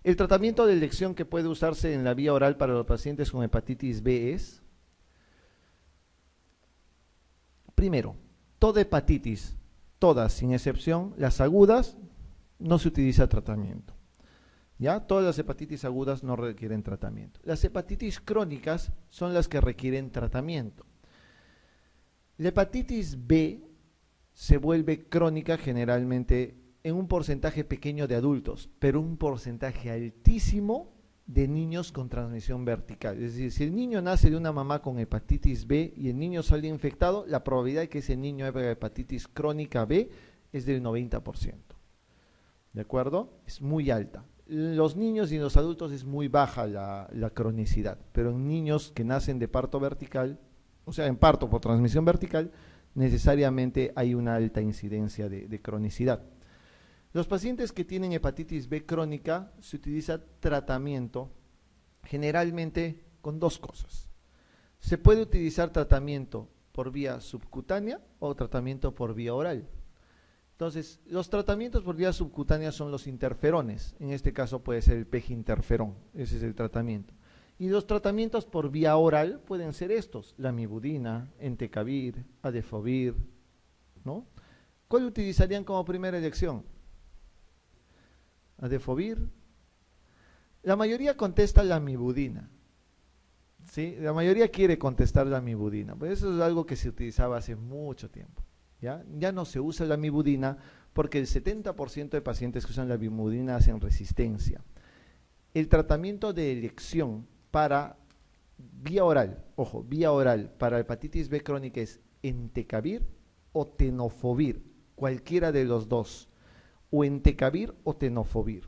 El tratamiento de elección que puede usarse en la vía oral para los pacientes con hepatitis B es, primero, toda hepatitis, todas sin excepción, las agudas, no se utiliza tratamiento. ¿Ya? Todas las hepatitis agudas no requieren tratamiento. Las hepatitis crónicas son las que requieren tratamiento. La hepatitis B se vuelve crónica generalmente en un porcentaje pequeño de adultos, pero un porcentaje altísimo de niños con transmisión vertical. Es decir, si el niño nace de una mamá con hepatitis B y el niño sale infectado, la probabilidad de que ese niño haga hepatitis crónica B es del 90%. ¿De acuerdo? Es muy alta. En los niños y en los adultos es muy baja la cronicidad, pero en niños que nacen de parto vertical, o sea, en parto por transmisión vertical, necesariamente hay una alta incidencia de cronicidad. Los pacientes que tienen hepatitis B crónica se utiliza tratamiento generalmente con dos cosas. Se puede utilizar tratamiento por vía subcutánea o tratamiento por vía oral. Entonces, los tratamientos por vía subcutánea son los interferones. En este caso puede ser el peginterferón. Ese es el tratamiento. Y los tratamientos por vía oral pueden ser estos: lamivudina, entecavir, adefovir, ¿no? ¿Cuál utilizarían como primera elección? Adefovir. La mayoría contesta lamivudina. ¿Sí? La mayoría quiere contestar lamivudina. Pues eso es algo que se utilizaba hace mucho tiempo. Ya no se usa la lamivudina porque el 70% de pacientes que usan la lamivudina hacen resistencia. El tratamiento de elección para vía oral, ojo, vía oral para hepatitis B crónica es entecavir o tenofovir, cualquiera de los dos, o entecavir o tenofovir.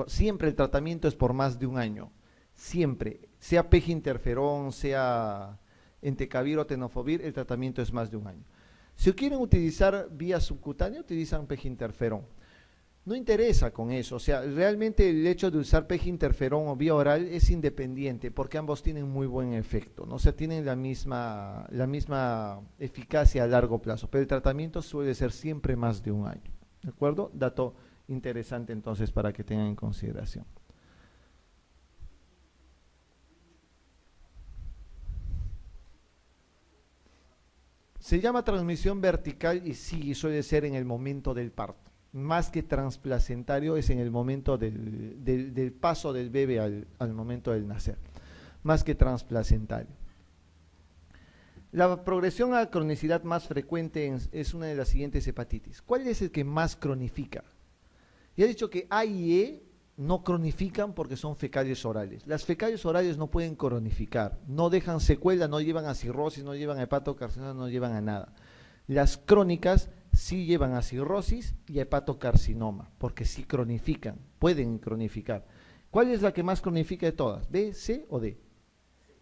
Siempre el tratamiento es por más de un año, siempre, sea peginterferón, sea entecavir o tenofovir, el tratamiento es más de un año. Si quieren utilizar vía subcutánea, utilizan peginterferón. No interesa con eso, o sea, realmente el hecho de usar peginterferón o vía oral es independiente, porque ambos tienen muy buen efecto, ¿no? O sea, tienen la misma eficacia a largo plazo, pero el tratamiento suele ser siempre más de un año, ¿de acuerdo? Dato interesante entonces para que tengan en consideración. Se llama transmisión vertical y sí, suele ser en el momento del parto. Más que transplacentario es en el momento del paso del bebé al momento del nacer. Más que transplacentario. La progresión a cronicidad más frecuente es una de las siguientes hepatitis. ¿Cuál es el que más cronifica? Ya he dicho que A y E no cronifican porque son fecales orales. Las fecales orales no pueden cronificar, no dejan secuela, no llevan a cirrosis, no llevan a hepatocarcinoma, no llevan a nada. Las crónicas sí llevan a cirrosis y a hepatocarcinoma, porque sí cronifican, pueden cronificar. ¿Cuál es la que más cronifica de todas? ¿B, C o D?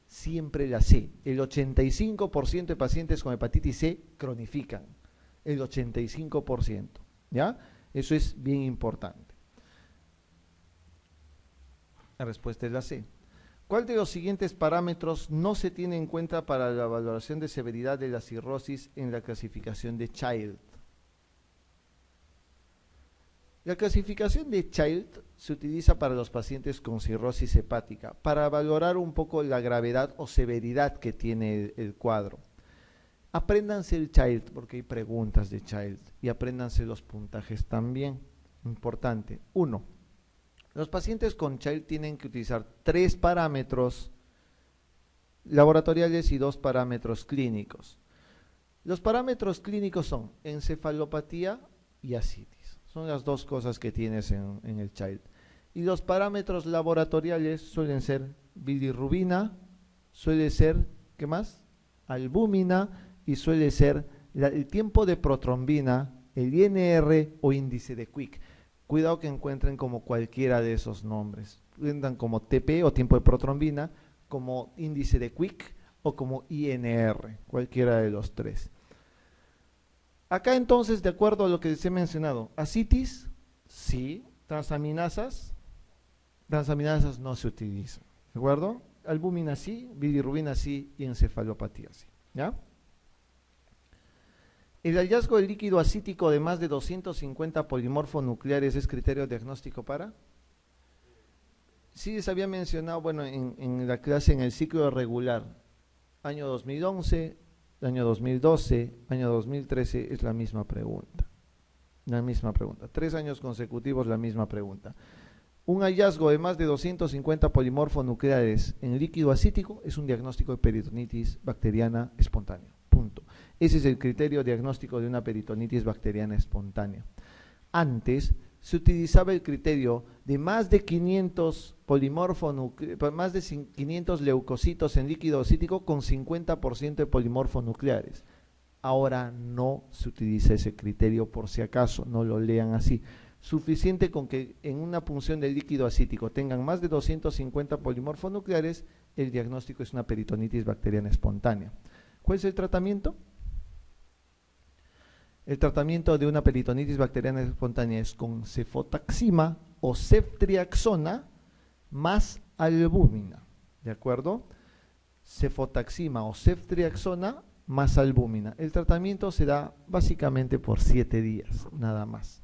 Siempre la C. El 85% de pacientes con hepatitis C cronifican. El 85%. ¿Ya? Eso es bien importante. La respuesta es la C. ¿Cuál de los siguientes parámetros no se tiene en cuenta para la valoración de severidad de la cirrosis en la clasificación de Child? La clasificación de Child se utiliza para los pacientes con cirrosis hepática, para valorar un poco la gravedad o severidad que tiene el cuadro. Apréndanse el Child, porque hay preguntas de Child, y apréndanse los puntajes también. Importante. 1. Los pacientes con Child tienen que utilizar 3 parámetros laboratoriales y 2 parámetros clínicos. Los parámetros clínicos son encefalopatía y ascitis. Son las dos cosas que tienes en el Child. Y los parámetros laboratoriales suelen ser bilirrubina, suele ser, ¿qué más? Albúmina, y suele ser el tiempo de protrombina, el INR o índice de Quick. Cuidado que encuentren como cualquiera de esos nombres. Encuentran como TP o tiempo de protrombina, como índice de Quick o como INR, cualquiera de los tres. Acá entonces, de acuerdo a lo que les he mencionado, ascitis, sí, transaminasas no se utilizan, ¿de acuerdo? Albúmina sí, bilirrubina sí y encefalopatía sí, ¿ya? ¿El hallazgo de líquido acítico de más de 250 polimorfonucleares es criterio diagnóstico para? Sí les había mencionado, bueno, en la clase, en el ciclo regular, año 2011, año 2012, año 2013, es la misma pregunta. La misma pregunta. 3 años consecutivos, la misma pregunta. Un hallazgo de más de 250 polimorfonucleares en líquido acítico es un diagnóstico de peritonitis bacteriana espontánea. Punto. Ese es el criterio diagnóstico de una peritonitis bacteriana espontánea. Antes se utilizaba el criterio de más de 500 más de 500 leucocitos en líquido acítico con 50% de polimorfonucleares. Ahora no se utiliza ese criterio, por si acaso, no lo lean así. Suficiente con que en una punción del líquido acítico tengan más de 250 polimorfonucleares, el diagnóstico es una peritonitis bacteriana espontánea. ¿Cuál es el tratamiento? El tratamiento de una peritonitis bacteriana espontánea es con cefotaxima o ceftriaxona más albúmina, ¿de acuerdo? Cefotaxima o ceftriaxona más albúmina. El tratamiento se da básicamente por 7 días, nada más.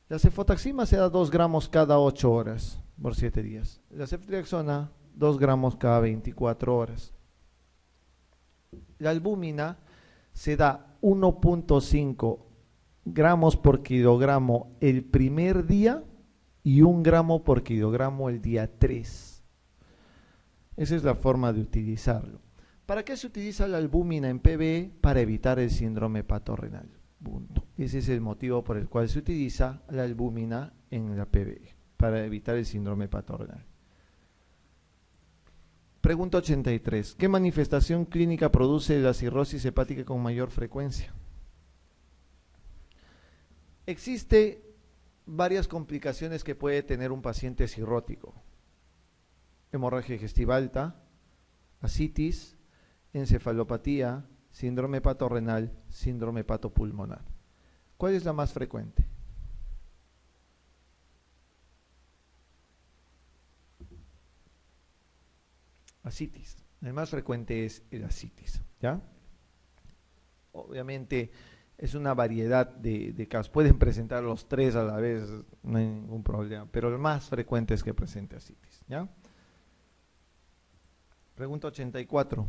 La cefotaxima se da 2 gramos cada 8 horas por 7 días. La ceftriaxona 2 gramos cada 24 horas. La albúmina se da 1.5 gramos por kilogramo el primer día y 1 gramo por kilogramo el día 3. Esa es la forma de utilizarlo. ¿Para qué se utiliza la albúmina en PBE? Para evitar el síndrome hepatorrenal. Punto. Ese es el motivo por el cual se utiliza la albúmina en la PBE, para evitar el síndrome hepatorrenal. Pregunta 83. ¿Qué manifestación clínica produce la cirrosis hepática con mayor frecuencia? Existe varias complicaciones que puede tener un paciente cirrótico. Hemorragia digestiva alta, ascitis, encefalopatía, síndrome hepatorrenal, síndrome hepatopulmonar. ¿Cuál es la más frecuente? Ascitis. El más frecuente es el ascitis, ¿ya? Obviamente es una variedad de casos. Pueden presentar los 3 a la vez, no hay ningún problema, pero el más frecuente es que presente ascitis, ¿ya? Pregunta 84.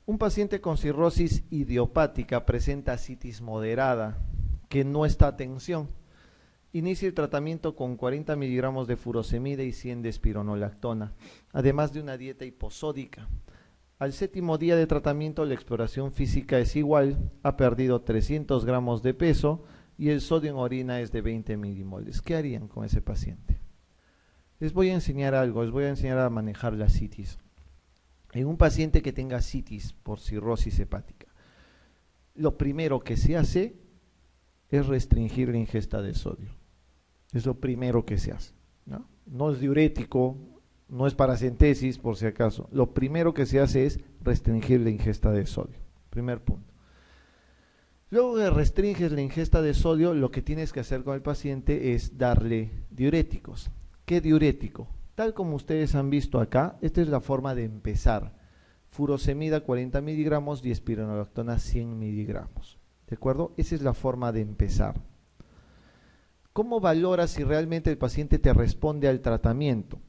Un paciente con cirrosis idiopática presenta ascitis moderada que no está a tensión. Inicia el tratamiento con 40 miligramos de furosemida y 100 de espironolactona, además de una dieta hiposódica. Al 7º día de tratamiento la exploración física es igual, ha perdido 300 gramos de peso y el sodio en orina es de 20 milimoles. ¿Qué harían con ese paciente? Les voy a enseñar algo, les voy a enseñar a manejar la ascitis. En un paciente que tenga ascitis por cirrosis hepática, lo primero que se hace es restringir la ingesta de sodio. Es lo primero que se hace, ¿no? No es diurético, no es paracentesis por si acaso. Lo primero que se hace es restringir la ingesta de sodio. Primer punto. Luego que restringes la ingesta de sodio, lo que tienes que hacer con el paciente es darle diuréticos. ¿Qué diurético? Tal como ustedes han visto acá, esta es la forma de empezar. Furosemida 40 miligramos y espironolactona 100 miligramos. ¿De acuerdo? Esa es la forma de empezar. ¿Cómo valoras si realmente el paciente te responde al tratamiento?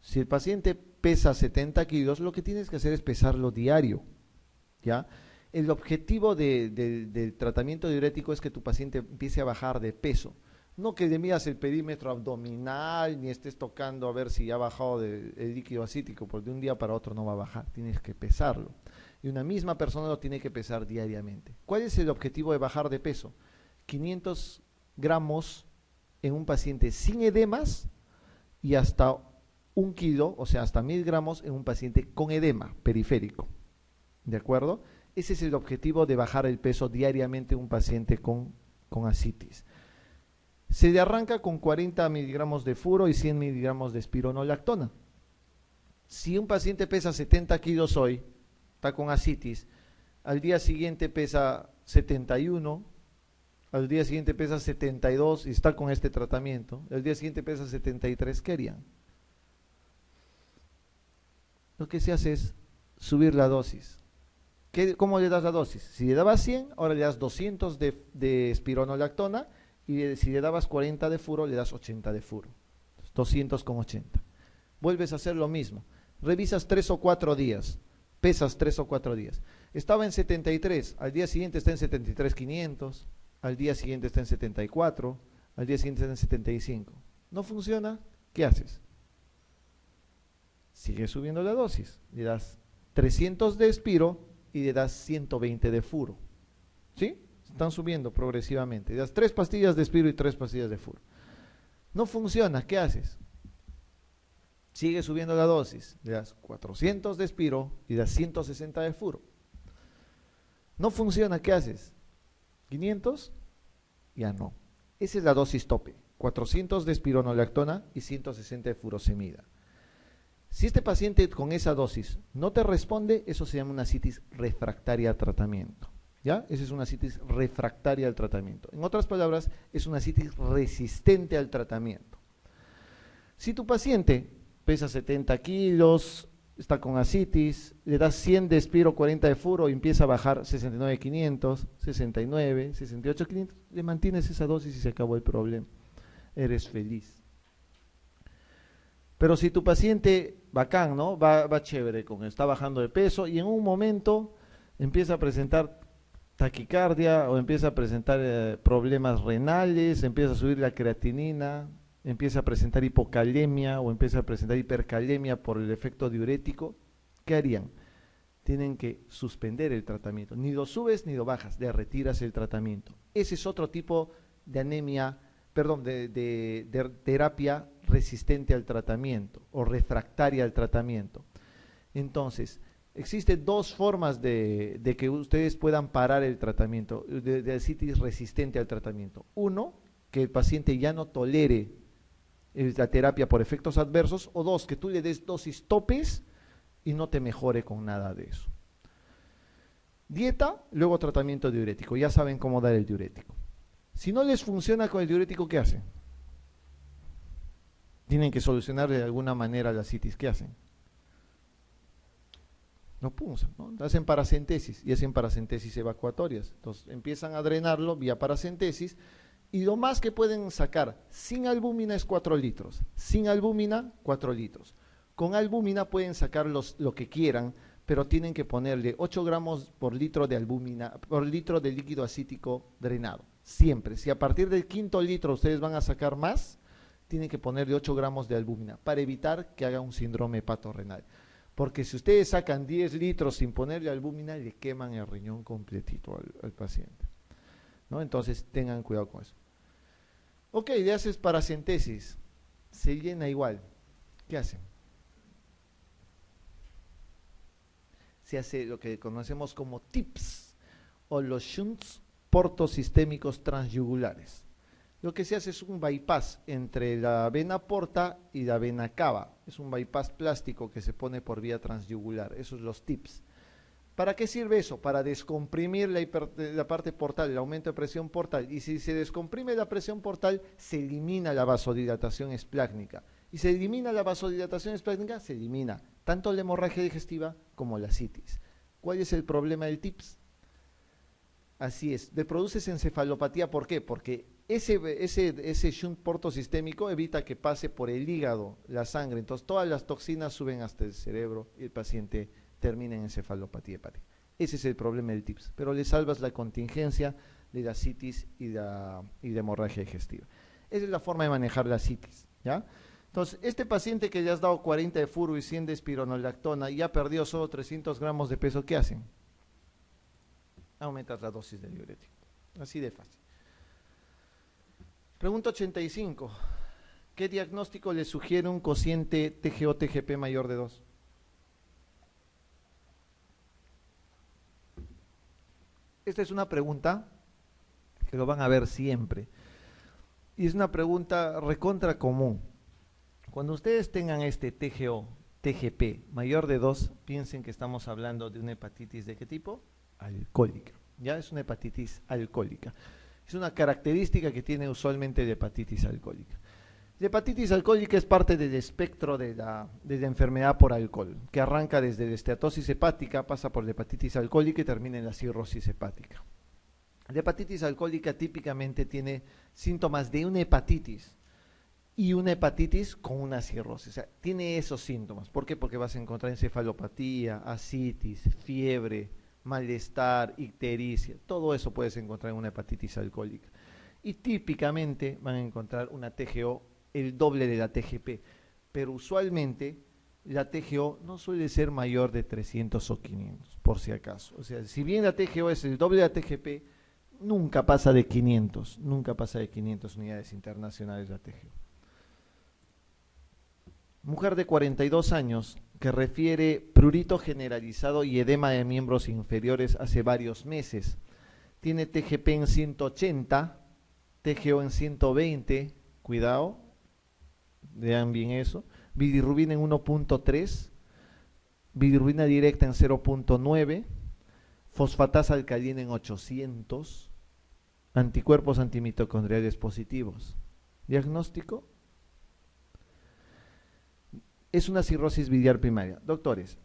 Si el paciente pesa 70 kilos, lo que tienes que hacer es pesarlo diario, ¿ya? El objetivo del tratamiento diurético es que tu paciente empiece a bajar de peso. No que le midas el perímetro abdominal, ni estés tocando a ver si ha bajado el líquido acítico, porque de un día para otro no va a bajar, tienes que pesarlo. Y una misma persona lo tiene que pesar diariamente. ¿Cuál es el objetivo de bajar de peso? 500 gramos en un paciente sin edemas y hasta 1 kilo, o sea, hasta 1000 gramos en un paciente con edema periférico. ¿De acuerdo? Ese es el objetivo de bajar el peso diariamente en un paciente con ascitis. Se le arranca con 40 miligramos de furo y 100 miligramos de espironolactona. Si un paciente pesa 70 kilos hoy, está con ascitis, al día siguiente pesa 71, al día siguiente pesa 72 y está con este tratamiento, al día siguiente pesa 73, ¿qué harían? Lo que se hace es subir la dosis. ¿Cómo le das la dosis? Si le dabas 100, ahora le das 200 de espironolactona, y si le dabas 40 de furo, le das 80 de furo. 200,80. Vuelves a hacer lo mismo. Revisas 3 o 4 días. Pesas 3 o 4 días. Estaba en 73, al día siguiente está en 73,500, al día siguiente está en 74, al día siguiente está en 75. ¿No funciona? ¿Qué haces? Sigue subiendo la dosis. Le das 300 de Espiro y le das 120 de Furo. ¿Sí? Están subiendo progresivamente. Le das 3 pastillas de Espiro y 3 pastillas de Furo. No funciona, ¿qué haces? Sigue subiendo la dosis. Le das 400 de Espiro y le das 160 de Furo. No funciona, ¿qué haces? 500, ya no. Esa es la dosis tope. 400 de espironolactona y 160 de furosemida. Si este paciente con esa dosis no te responde, eso se llama una citis refractaria al tratamiento. ¿Ya? Esa es una citis refractaria al tratamiento. En otras palabras, es una citis resistente al tratamiento. Si tu paciente pesa 70 kilos, está con ascitis, le das 100 de Espiro, 40 de Furo y empieza a bajar 69,500, 69, 68,500, le mantienes esa dosis y se acabó el problema. Eres feliz. Pero si tu paciente, bacán, ¿no? Va chévere, está bajando de peso y en un momento empieza a presentar taquicardia o empieza a presentar problemas renales, empieza a subir la creatinina, empieza a presentar hipocalemia o empieza a presentar hipercalemia por el efecto diurético, ¿qué harían? Tienen que suspender el tratamiento. Ni lo subes ni lo bajas, le retiras el tratamiento. Ese es otro tipo de anemia, perdón, de terapia resistente al tratamiento o refractaria al tratamiento. Entonces, existen dos formas de que ustedes puedan parar el tratamiento, de citis resistente al tratamiento. Uno, que el paciente ya no tolere la terapia por efectos adversos, o dos, que tú le des dosis topes y no te mejore con nada de eso. Dieta, luego tratamiento diurético, ya saben cómo dar el diurético. Si no les funciona con el diurético, ¿qué hacen? Tienen que solucionar de alguna manera la citis, ¿qué hacen? No punzan, ¿no? Hacen paracentesis y hacen paracentesis evacuatorias. Entonces empiezan a drenarlo vía paracentesis y lo más que pueden sacar sin albúmina es 4 litros. Sin albúmina, 4 litros. Con albúmina pueden sacar lo que quieran, pero tienen que ponerle 8 gramos por litro de albúmina, por litro de líquido acítico drenado. Siempre. Si a partir del 5.º litro ustedes van a sacar más, tienen que ponerle 8 gramos de albúmina para evitar que haga un síndrome hepatorrenal. Porque si ustedes sacan 10 litros sin ponerle albúmina, le queman el riñón completito al paciente, ¿no? Entonces tengan cuidado con eso. Ok, le haces paracentesis, se llena igual. ¿Qué hacen? Se hace lo que conocemos como TIPS o los shunts portosistémicos transyugulares. Lo que se hace es un bypass entre la vena porta y la vena cava. Es un bypass plástico que se pone por vía transyugular. Esos son los TIPS. ¿Para qué sirve eso? Para descomprimir la parte portal, el aumento de presión portal. Y si se descomprime la presión portal, se elimina la vasodilatación esplácnica. Y se elimina la vasodilatación esplácnica, se elimina tanto la hemorragia digestiva como la citis. ¿Cuál es el problema del TIPS? Así es, le produces encefalopatía. ¿Por qué? Porque ese shunt portosistémico evita que pase por el hígado la sangre. Entonces todas las toxinas suben hasta el cerebro y el paciente termina en encefalopatía hepática. Ese es el problema del TIPS. Pero le salvas la contingencia de la citis y de hemorragia digestiva. Esa es la forma de manejar la citis, ¿ya? Entonces, este paciente que le has dado 40 de furo y 100 de espironolactona y ha perdido solo 300 gramos de peso, ¿qué hacen? Aumentas la dosis de diurético. Así de fácil. Pregunta 85. ¿Qué diagnóstico le sugiere un cociente TGO-TGP mayor de 2? Esta es una pregunta que lo van a ver siempre. Y es una pregunta recontra común. Cuando ustedes tengan este TGO-TGP mayor de 2, piensen que estamos hablando de una hepatitis ¿de qué tipo? Alcohólica. Ya es una hepatitis alcohólica. Es una característica que tiene usualmente la hepatitis alcohólica. La hepatitis alcohólica es parte del espectro de la enfermedad por alcohol, que arranca desde la esteatosis hepática, pasa por la hepatitis alcohólica y termina en la cirrosis hepática. La hepatitis alcohólica típicamente tiene síntomas de una hepatitis y una hepatitis con una cirrosis. O sea, tiene esos síntomas. ¿Por qué? Porque vas a encontrar encefalopatía, ascitis, fiebre, malestar, ictericia. Todo eso puedes encontrar en una hepatitis alcohólica. Y típicamente van a encontrar una TGO el doble de la TGP. Pero usualmente la TGO no suele ser mayor de 300 o 500, por si acaso. O sea, si bien la TGO es el doble de la TGP, nunca pasa de 500, nunca pasa de 500 unidades internacionales la TGO. Mujer de 42 años que refiere prurito generalizado y edema de miembros inferiores hace varios meses. Tiene TGP en 180, TGO en 120, cuidado, vean bien eso. Bilirrubina en 1.3, bilirrubina directa en 0.9, fosfatasa alcalina en 800, anticuerpos antimitocondriales positivos. ¿Diagnóstico? Es una cirrosis biliar primaria. Doctores,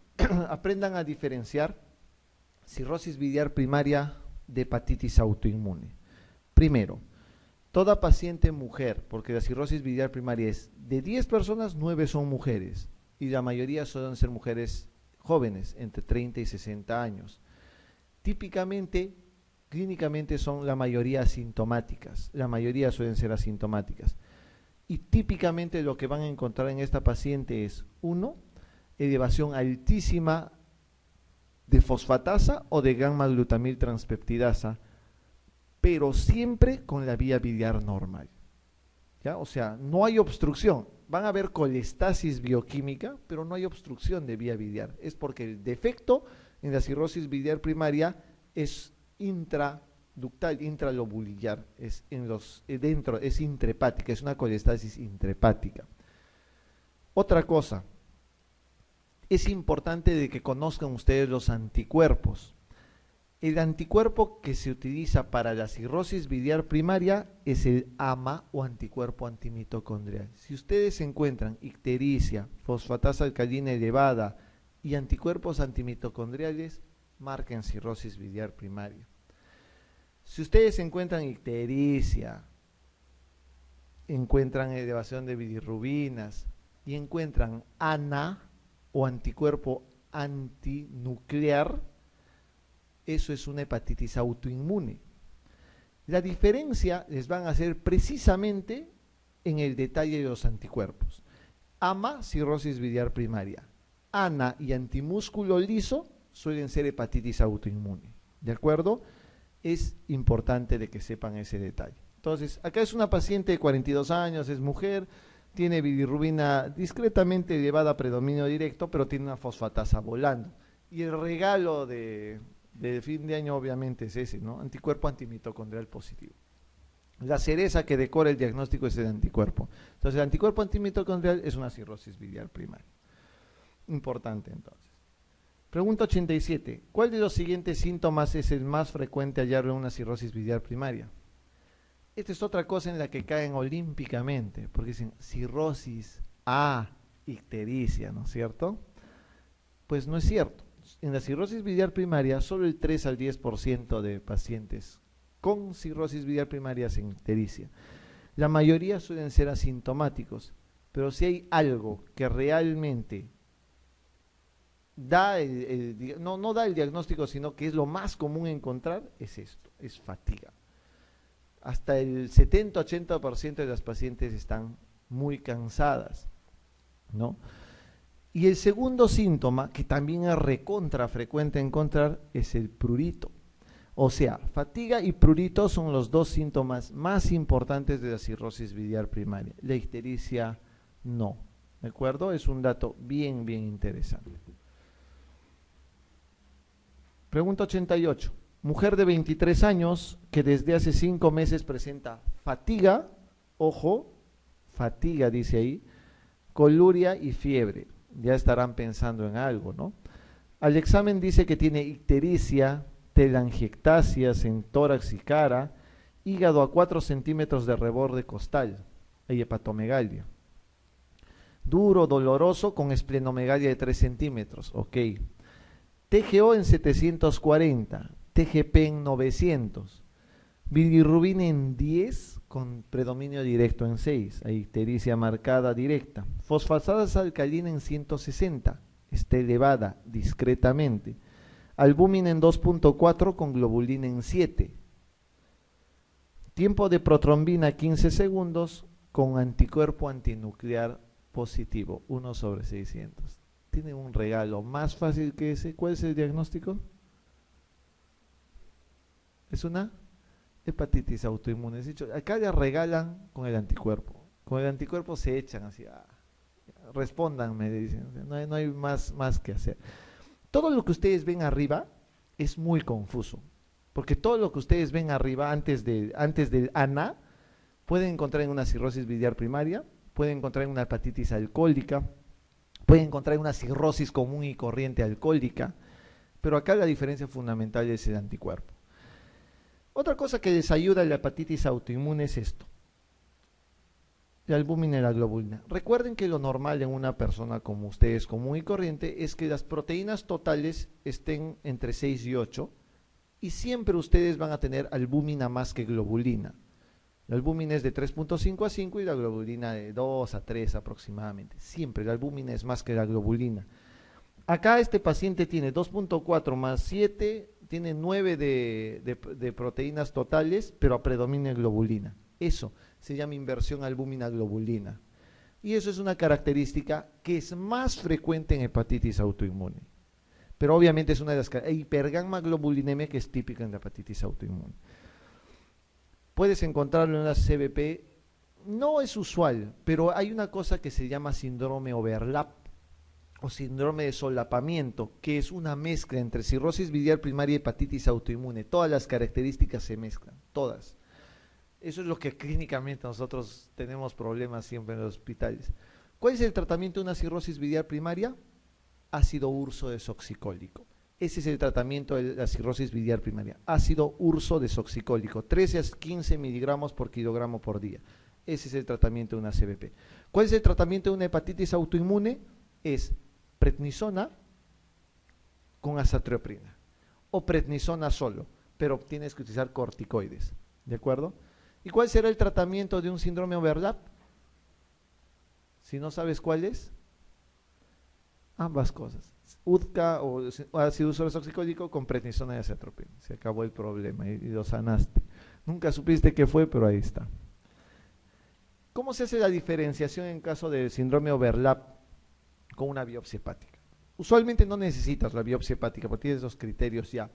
aprendan a diferenciar cirrosis biliar primaria de hepatitis autoinmune. Primero, toda paciente mujer, porque la cirrosis biliar primaria es de 10 personas, 9 son mujeres, y la mayoría suelen ser mujeres jóvenes, entre 30 y 60 años. Típicamente, clínicamente son la mayoría asintomáticas, la mayoría suelen ser asintomáticas. Y típicamente lo que van a encontrar en esta paciente es, uno, elevación altísima de fosfatasa o de gamma-glutamil transpeptidasa, pero siempre con la vía biliar normal. ¿Ya? O sea, no hay obstrucción. Van a haber colestasis bioquímica, pero no hay obstrucción de vía biliar. Es porque el defecto en la cirrosis biliar primaria es intraductal, intralobular, es dentro, es intrahepática, es una colestasis intrahepática. Otra cosa, es importante de que conozcan ustedes los anticuerpos. El anticuerpo que se utiliza para la cirrosis biliar primaria es el AMA o anticuerpo antimitocondrial. Si ustedes encuentran ictericia, fosfatasa alcalina elevada y anticuerpos antimitocondriales, marquen cirrosis biliar primaria. Si ustedes encuentran ictericia, encuentran elevación de bilirrubinas y encuentran ANA o anticuerpo antinuclear, eso es una hepatitis autoinmune. La diferencia les van a hacer precisamente en el detalle de los anticuerpos. AMA, cirrosis biliar primaria. ANA y antimúsculo liso suelen ser hepatitis autoinmune. ¿De acuerdo? Es importante de que sepan ese detalle. Entonces, acá es una paciente de 42 años, es mujer, tiene bilirrubina discretamente elevada a predominio directo, pero tiene una fosfatasa volando. Y el regalo de fin de año obviamente es ese, ¿no? Anticuerpo antimitocondrial positivo. La cereza que decora el diagnóstico es el anticuerpo. Entonces, el anticuerpo antimitocondrial es una cirrosis biliar primaria. Importante, entonces. Pregunta 87. ¿Cuál de los siguientes síntomas es el más frecuente hallarlo en una cirrosis biliar primaria? Esta es otra cosa en la que caen olímpicamente, porque dicen cirrosis, ictericia, ¿no es cierto? Pues no es cierto. En la cirrosis biliar primaria, solo el 3 al 10% de pacientes con cirrosis biliar primaria hacen ictericia. La mayoría suelen ser asintomáticos, pero si hay algo que realmente da no da el diagnóstico, sino que es lo más común encontrar, es esto, es fatiga. Hasta el 70-80% de las pacientes están muy cansadas, ¿no? Y el segundo síntoma, que también es recontra frecuente encontrar, es el prurito. O sea, fatiga y prurito son los dos síntomas más importantes de la cirrosis biliar primaria. La ictericia no. ¿De acuerdo? Es un dato bien, bien interesante. Pregunta 88. Mujer de 23 años que desde hace 5 meses presenta fatiga, ojo, fatiga dice ahí, coluria y fiebre. Ya estarán pensando en algo, ¿no? Al examen dice que tiene ictericia, telangiectasias en tórax y cara, hígado a 4 centímetros de reborde costal, hay hepatomegalia. Duro, doloroso, con esplenomegalia de 3 centímetros, ok. TGO en 740, TGP en 900, bilirrubina en 10 con predominio directo en 6, hay ictericia marcada directa. Fosfatasa alcalina en 160, está elevada discretamente. Albúmina en 2.4 con globulina en 7. Tiempo de protrombina 15 segundos con anticuerpo antinuclear positivo, 1/600. Tiene un regalo más fácil que ese. ¿Cuál es el diagnóstico? Es una hepatitis autoinmune. Acá ya regalan con el anticuerpo. Con el anticuerpo se echan así. Respondan, me dicen. No hay más que hacer. Todo lo que ustedes ven arriba es muy confuso. Porque todo lo que ustedes ven arriba antes del ANA, pueden encontrar en una cirrosis biliar primaria, pueden encontrar en una hepatitis alcohólica, pueden encontrar en una cirrosis común y corriente alcohólica, pero acá la diferencia fundamental es el anticuerpo. Otra cosa que les ayuda a la hepatitis autoinmune es esto: la albúmina y la globulina. Recuerden que lo normal en una persona como ustedes, común y corriente, es que las proteínas totales estén entre 6 y 8, y siempre ustedes van a tener albúmina más que globulina. La albúmina es de 3.5 a 5 y la globulina de 2 a 3 aproximadamente. Siempre la albúmina es más que la globulina. Acá este paciente tiene 2.4 más 7, tiene 9 de proteínas totales, pero predomina globulina. Eso se llama inversión albúmina-globulina. Y eso es una característica que es más frecuente en hepatitis autoinmune. Pero obviamente es una de las hipergamma-globulinemia que es típica en la hepatitis autoinmune. Puedes encontrarlo en la CBP, no es usual, pero hay una cosa que se llama síndrome overlap o síndrome de solapamiento, que es una mezcla entre cirrosis biliar primaria y hepatitis autoinmune. Todas las características se mezclan, todas. Eso es lo que clínicamente nosotros tenemos problemas siempre en los hospitales. ¿Cuál es el tratamiento de una cirrosis biliar primaria? Ácido urso desoxicólico. Ese es el tratamiento de la cirrosis biliar primaria. Ácido urso desoxicólico, 13 a 15 miligramos por kilogramo por día. Ese es el tratamiento de una CBP. ¿Cuál es el tratamiento de una hepatitis autoinmune? Es prednisona con azatrioprina o prednisona solo, pero tienes que utilizar corticoides, ¿de acuerdo? ¿Y cuál será el tratamiento de un síndrome overlap? Si no sabes cuál es, ambas cosas. UDCA o ácido urso desoxicólico con prednisona y azatrioprina. Se acabó el problema y lo sanaste. Nunca supiste qué fue, pero ahí está. ¿Cómo se hace la diferenciación en caso de síndrome overlap con una biopsia hepática? Usualmente no necesitas la biopsia hepática porque tienes los criterios ya,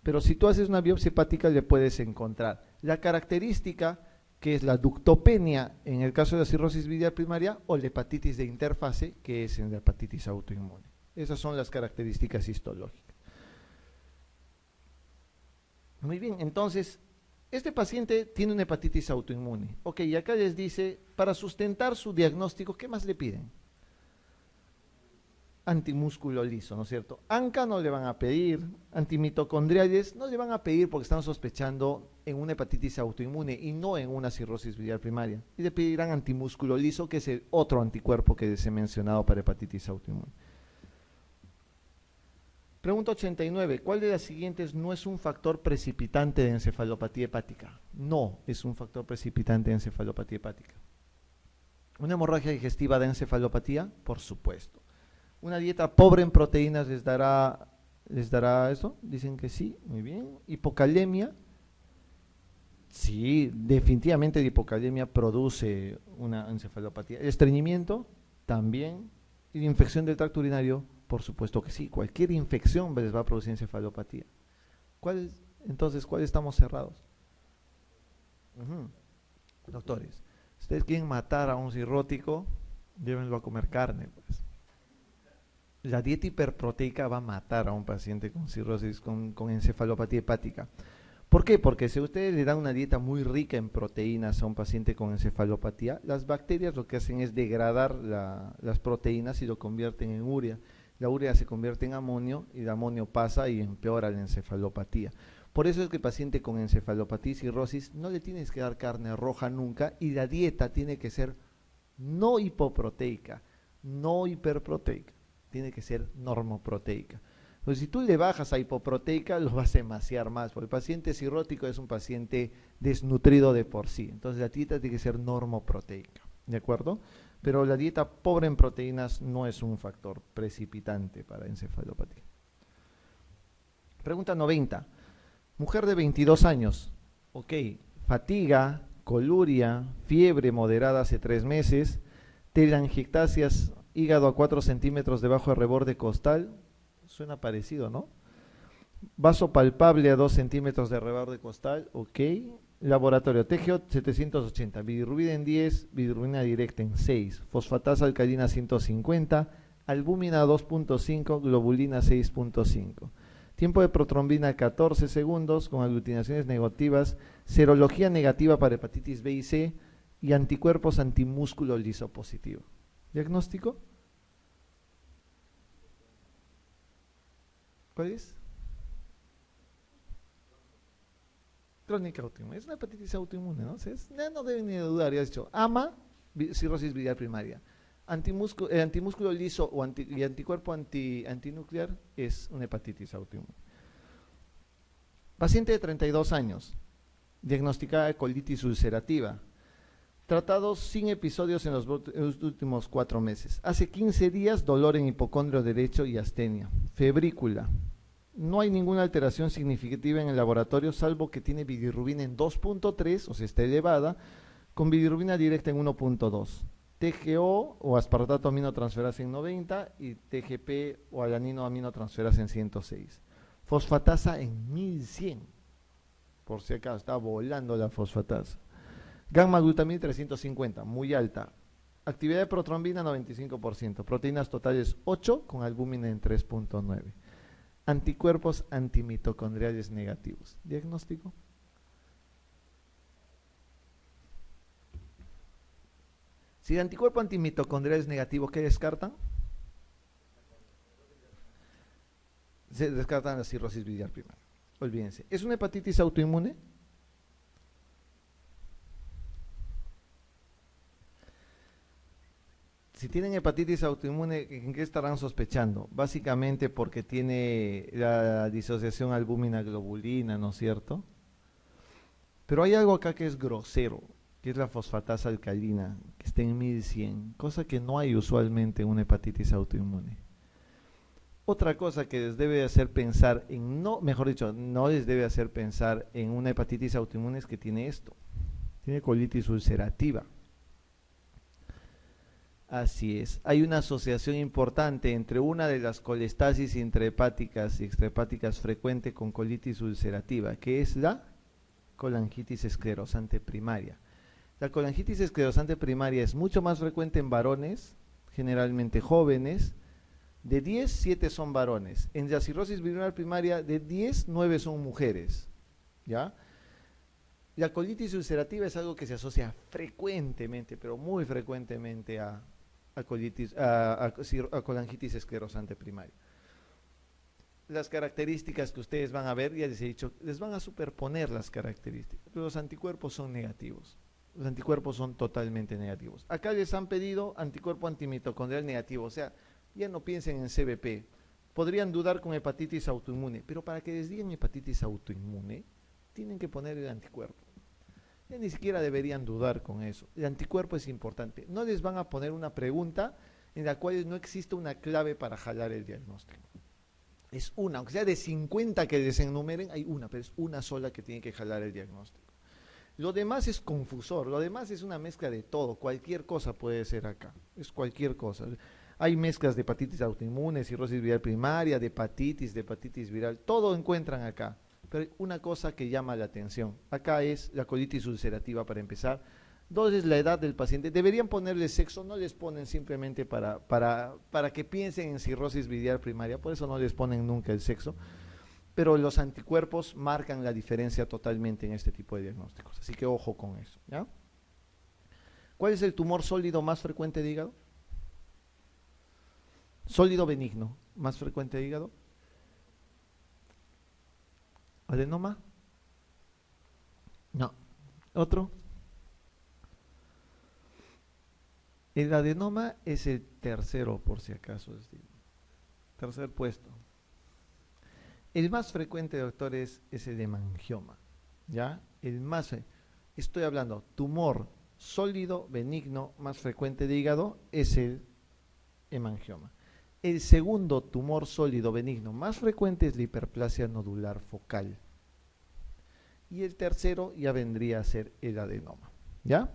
pero si tú haces una biopsia hepática le puedes encontrar la característica que es la ductopenia en el caso de la cirrosis biliar primaria o la hepatitis de interfase, que es en la hepatitis autoinmune. Esas son las características histológicas. Muy bien, entonces, este paciente tiene una hepatitis autoinmune. Ok, y acá les dice, para sustentar su diagnóstico, ¿qué más le piden? Antimúsculo liso, ¿no es cierto? ANCA no le van a pedir, antimitocondriales no le van a pedir porque están sospechando en una hepatitis autoinmune y no en una cirrosis biliar primaria. Y le pedirán antimúsculo liso, que es el otro anticuerpo que les he mencionado para hepatitis autoinmune. Pregunta 89. ¿Cuál de las siguientes no es un factor precipitante de encefalopatía hepática? No es un factor precipitante de encefalopatía hepática. ¿Una hemorragia digestiva da encefalopatía? Por supuesto. ¿Una dieta pobre en proteínas les dará eso? Dicen que sí, muy bien. ¿Hipocalemia? Sí, definitivamente la hipocalemia produce una encefalopatía. ¿El estreñimiento? También. ¿Y la infección del tracto urinario? Por supuesto que sí. Cualquier infección les va a producir encefalopatía. Entonces, ¿cuál estamos cerrados? Doctores, si ustedes quieren matar a un cirrótico, llévenlo a comer carne, pues. La dieta hiperproteica va a matar a un paciente con cirrosis, con encefalopatía hepática. ¿Por qué? Porque si ustedes le dan una dieta muy rica en proteínas a un paciente con encefalopatía, las bacterias lo que hacen es degradar las proteínas y lo convierten en urea. La urea se convierte en amonio y el amonio pasa y empeora la encefalopatía. Por eso es que el paciente con encefalopatía y cirrosis no le tienes que dar carne roja nunca y la dieta tiene que ser no hipoproteica, no hiperproteica. Tiene que ser normoproteica. Pues si tú le bajas a hipoproteica, lo vas a emaciar más, porque el paciente cirrótico es un paciente desnutrido de por sí. Entonces la dieta tiene que ser normoproteica, ¿de acuerdo? Pero la dieta pobre en proteínas no es un factor precipitante para encefalopatía. Pregunta 90. Mujer de 22 años. Ok, fatiga, coluria, fiebre moderada hace 3 meses, telangiectasias, hígado a 4 centímetros debajo del reborde costal. Suena parecido, ¿no? Vaso palpable a 2 centímetros de reborde costal. Ok. Laboratorio TGO 780, bilirrubina en 10, bilirrubina directa en 6, fosfatasa alcalina 150, albúmina 2.5, globulina 6.5. Tiempo de protrombina 14 segundos con aglutinaciones negativas, serología negativa para hepatitis B y C y anticuerpos antimúsculo liso positivo. ¿Diagnóstico? ¿Cuál es? Crónica autoinmune. Es una hepatitis autoinmune, ¿no? No deben ni dudar, ya has dicho. AMA, cirrosis biliar primaria. Antimúsculo liso y anticuerpo antinuclear es una hepatitis autoinmune. Paciente de 32 años, diagnosticada de colitis ulcerativa. Tratados sin episodios en los últimos 4 meses. Hace 15 días, dolor en hipocondrio derecho y astenia. Febrícula. No hay ninguna alteración significativa en el laboratorio, salvo que tiene bilirrubina en 2.3, o sea, está elevada, con bilirrubina directa en 1.2. TGO o aspartato aminotransferasa en 90 y TGP o alanino aminotransferasa en 106. Fosfatasa en 1100. Por si acaso, está volando la fosfatasa. Gamma glutamina 350, muy alta. Actividad de protrombina 95%. Proteínas totales 8 con albúmina en 3.9. Anticuerpos antimitocondriales negativos. ¿Diagnóstico? Si el anticuerpo antimitocondrial es negativo, ¿qué descartan? Se descartan la cirrosis biliar primaria. Olvídense. ¿Es una hepatitis autoinmune? Si tienen hepatitis autoinmune, ¿en qué estarán sospechando? Básicamente porque tiene la disociación albúmina-globulina, ¿no es cierto? Pero hay algo acá que es grosero, que es la fosfatasa alcalina, que está en 1100, cosa que no hay usualmente en una hepatitis autoinmune. Otra cosa que les debe hacer pensar en, no les debe hacer pensar en una hepatitis autoinmune es que tiene esto, tiene colitis ulcerativa. Así es. Hay una asociación importante entre una de las colestasis intrahepáticas y extrahepáticas frecuente con colitis ulcerativa, que es la colangitis esclerosante primaria. La colangitis esclerosante primaria es mucho más frecuente en varones, generalmente jóvenes. De 10, 7 son varones. En la cirrosis biliar primaria, de 10, 9 son mujeres. ¿Ya? La colitis ulcerativa es algo que se asocia frecuentemente, pero muy frecuentemente a colangitis esclerosante primaria. Las características que ustedes van a ver, ya les he dicho, les van a superponer las características, pero los anticuerpos son negativos. Los anticuerpos son totalmente negativos. Acá les han pedido anticuerpo antimitocondrial negativo, o sea, ya no piensen en CBP. Podrían dudar con hepatitis autoinmune, pero para que les digan hepatitis autoinmune, tienen que poner el anticuerpo. Ya ni siquiera deberían dudar con eso. El anticuerpo es importante. No les van a poner una pregunta en la cual no existe una clave para jalar el diagnóstico. Es una, aunque sea de 50 que les enumeren, hay una, pero es una sola que tiene que jalar el diagnóstico. Lo demás es confusor, lo demás es una mezcla de todo, cualquier cosa puede ser acá, es cualquier cosa. Hay mezclas de hepatitis autoinmune, cirrosis viral primaria, de hepatitis viral, todo encuentran acá. Pero hay una cosa que llama la atención. Acá es la colitis ulcerativa para empezar. 2 es la edad del paciente. Deberían ponerle sexo, no les ponen simplemente para que piensen en cirrosis biliar primaria, por eso no les ponen nunca el sexo. Pero los anticuerpos marcan la diferencia totalmente en este tipo de diagnósticos. Así que ojo con eso. ¿Ya? ¿Cuál es el tumor sólido más frecuente de hígado? Sólido benigno, más frecuente de hígado. ¿Adenoma? No. ¿Otro? El adenoma es el tercero, por si acaso. Es decir, tercer puesto. El más frecuente, doctores, es el hemangioma, ¿ya? Estoy hablando, tumor sólido, benigno, más frecuente de hígado, es el hemangioma. El segundo tumor sólido benigno más frecuente es la hiperplasia nodular focal. Y el tercero ya vendría a ser el adenoma, ¿ya?